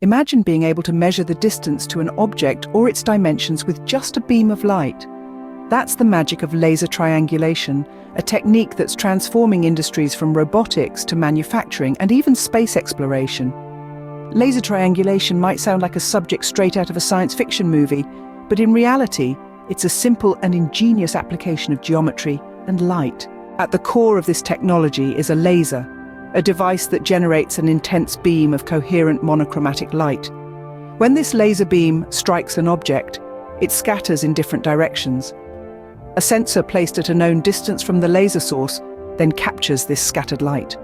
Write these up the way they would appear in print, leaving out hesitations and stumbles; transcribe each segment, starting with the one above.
Imagine being able to measure the distance to an object or its dimensions with just a beam of light. That's the magic of laser triangulation, a technique that's transforming industries from robotics to manufacturing and even space exploration. Laser triangulation might sound like a subject straight out of a science fiction movie, but in reality, it's a simple and ingenious application of geometry and light. At the core of this technology is a laser, a device that generates an intense beam of coherent monochromatic light. When this laser beam strikes an object, it scatters in different directions. A sensor placed at a known distance from the laser source then captures this scattered light.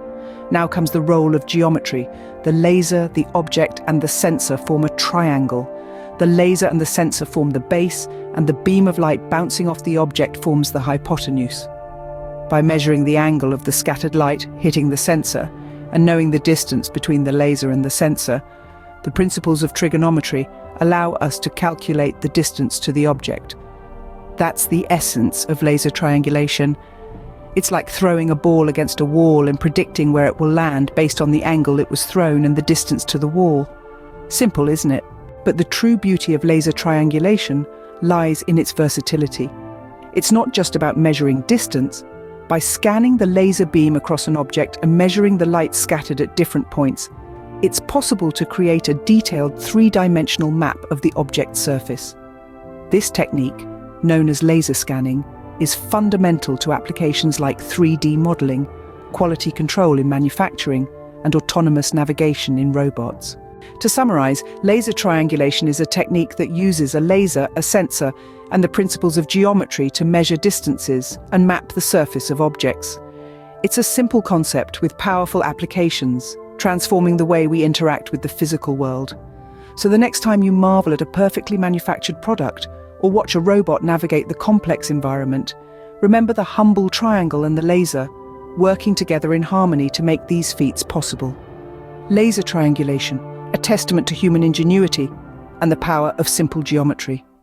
Now comes the role of geometry. The laser, the object, and the sensor form a triangle. The laser and the sensor form the base, and the beam of light bouncing off the object forms the hypotenuse. By measuring the angle of the scattered light hitting the sensor, and knowing the distance between the laser and the sensor, the principles of trigonometry allow us to calculate the distance to the object. That's the essence of laser triangulation. It's like throwing a ball against a wall and predicting where it will land based on the angle it was thrown and the distance to the wall. Simple, isn't it? But the true beauty of laser triangulation lies in its versatility. It's not just about measuring distance. By scanning the laser beam across an object and measuring the light scattered at different points, it's possible to create a detailed three-dimensional map of the object's surface. This technique, known as laser scanning, is fundamental to applications like 3D modeling, quality control in manufacturing, and autonomous navigation in robots. To summarize, laser triangulation is a technique that uses a laser, a sensor, and the principles of geometry to measure distances and map the surface of objects. It's a simple concept with powerful applications, transforming the way we interact with the physical world. So the next time you marvel at a perfectly manufactured product or watch a robot navigate the complex environment, remember the humble triangle and the laser, working together in harmony to make these feats possible. Laser triangulation, a testament to human ingenuity and the power of simple geometry.